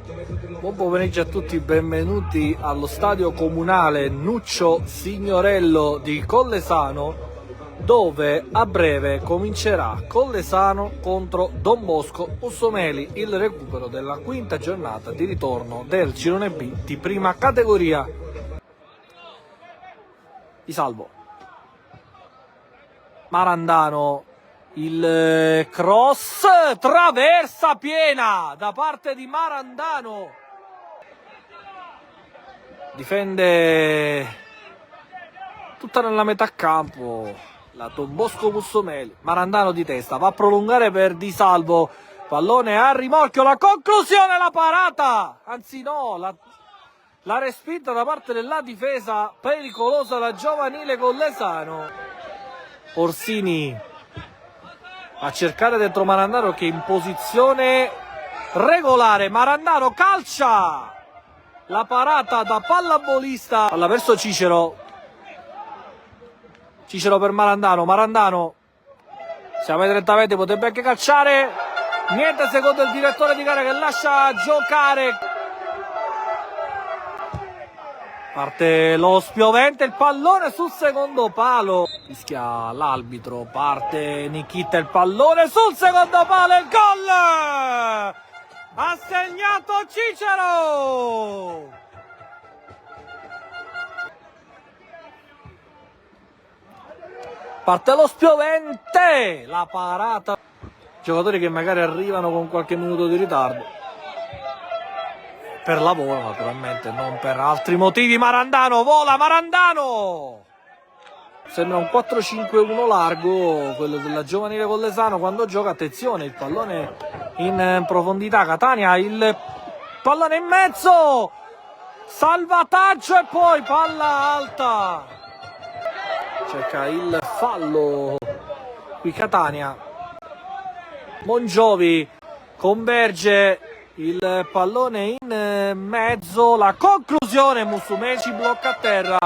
Buon pomeriggio a tutti, benvenuti allo stadio comunale Nuccio Signorello di Collesano, dove a breve comincerà Collesano contro Don Bosco Mussomeli, il recupero della quinta giornata di ritorno del Girone B di prima categoria. Di salvo Marandano, il cross, traversa piena da parte di Marandano, difende tutta nella metà campo la Don Bosco Mussomeli. Marandano di testa, va a prolungare per Di Salvo, pallone a rimorchio, la conclusione, la parata, anzi no, la respinta da parte della difesa pericolosa la giovanile Collesano. Orsini a cercare dentro Marandano che è in posizione regolare. Marandano calcia, la parata da pallavolista, palla verso Cicero. Cicero per Marandano, Marandano siamo direttamente, potrebbe anche calciare, niente secondo il direttore di gara che lascia giocare. Parte lo spiovente, il pallone sul secondo palo, fischia l'arbitro, parte Nikita, il pallone sul secondo palo, il gol! Ha segnato Cicero! Parte lo spiovente, la parata, giocatori che magari arrivano con qualche minuto di ritardo, per lavoro naturalmente, non per altri motivi. Marandano, vola Marandano! Sembra un 4-5-1 largo, quello della giovanile Collesano quando gioca. Attenzione, il pallone in profondità, Catania, il pallone in mezzo, salvataggio e poi palla alta. Cerca il fallo qui Catania. Mongiovi converge, il pallone in mezzo, la conclusione, Musumeci blocca a terra.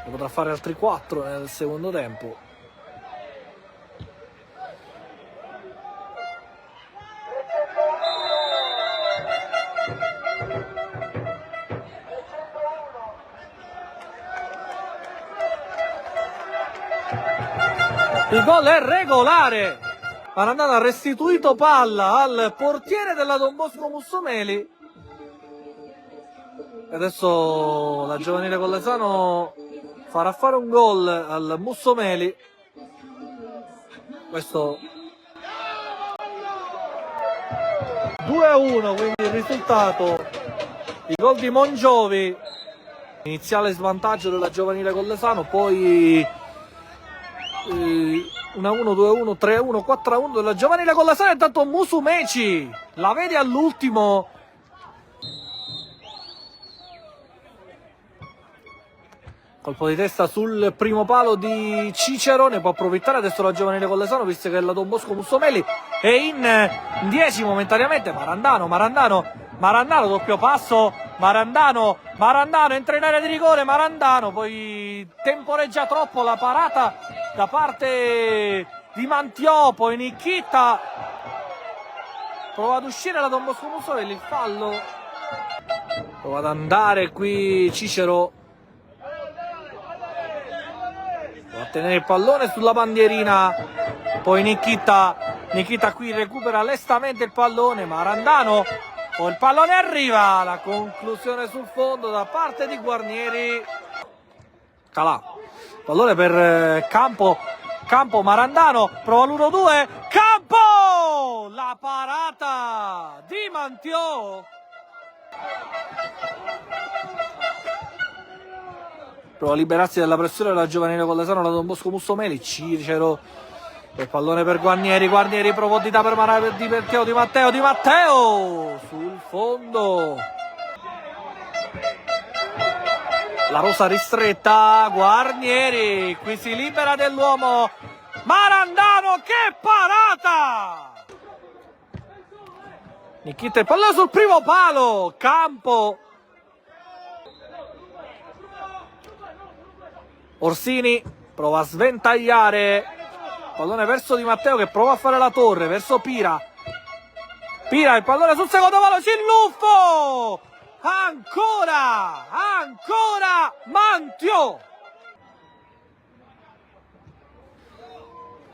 Ne potrà fare altri 4 nel secondo tempo. Il gol è regolare. Marandano ha restituito palla al portiere della Don Bosco Mussomeli. E adesso la giovanile Collesano farà fare un gol al Mussomeli. Questo 2-1, quindi il risultato. Il gol di Mongiovi, iniziale svantaggio della giovanile Collesano, poi 1-1, 2-1, 3-1, 4-1 della giovanile Collesano. Intanto Musumeci la vede all'ultimo, colpo di testa sul primo palo di Cicero, ne può approfittare adesso la giovanile Collesano visto che la Don Bosco Mussomeli è in 10 momentaneamente. Marandano, doppio passo, Marandano entra in area di rigore, Marandano poi temporeggia troppo, la parata da parte di Mantiò, poi Nikita prova ad uscire la Don Bosco Mussomeli, il fallo, prova ad andare qui Cicero, prova a tenere il pallone sulla bandierina, poi Nikita qui recupera lestamente il pallone, Marandano, poi il pallone arriva, la conclusione sul fondo da parte di Guarnieri. Calà, pallone per Campo, Marandano, prova l'1-2, Campo! La parata di Mantiò. Prova a liberarsi dalla pressione della giovanile Collesano, la Don Bosco Mussomeli, Cicero, il pallone per Guarnieri, profondità per Di Matteo, sul fondo. La rosa ristretta, Guarnieri, qui si libera dell'uomo, Marandano, che parata! Nikita, il pallone sul primo palo, Campo. Orsini prova a sventagliare, pallone verso Di Matteo che prova a fare la torre, verso Pira. Pira il pallone sul secondo palo, Cilluffo! Ancora Mantio!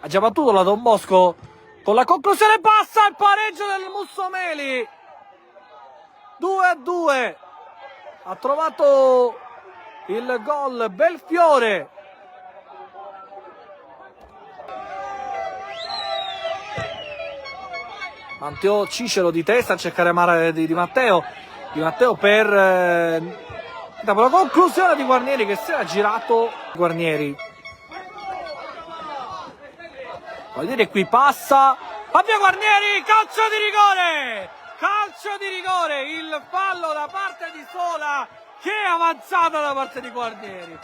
Ha già battuto la Don Bosco con la conclusione, passa il pareggio del Mussomeli. 2-2. Ha trovato il gol Belfiore. Mantio, Cicero di testa a cercare di Matteo. Di Matteo per dopo la conclusione di Guarnieri, che si era girato. Guarnieri. Guarnieri qui passa. Avvia Guarnieri, calcio di rigore! Calcio di rigore, il fallo da parte di Sola, che è avanzata da parte di Guarnieri.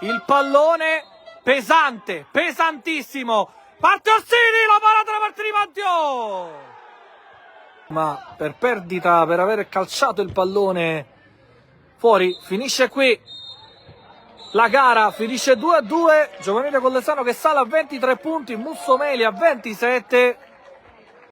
Il pallone pesante, pesantissimo. Parte Orsini, la parata da parte di Mantio. Ma per perdita, per aver calciato il pallone fuori, finisce qui la gara, finisce 2-2. Giovanile Collesano che sale a 23 punti, Mussomeli a 27.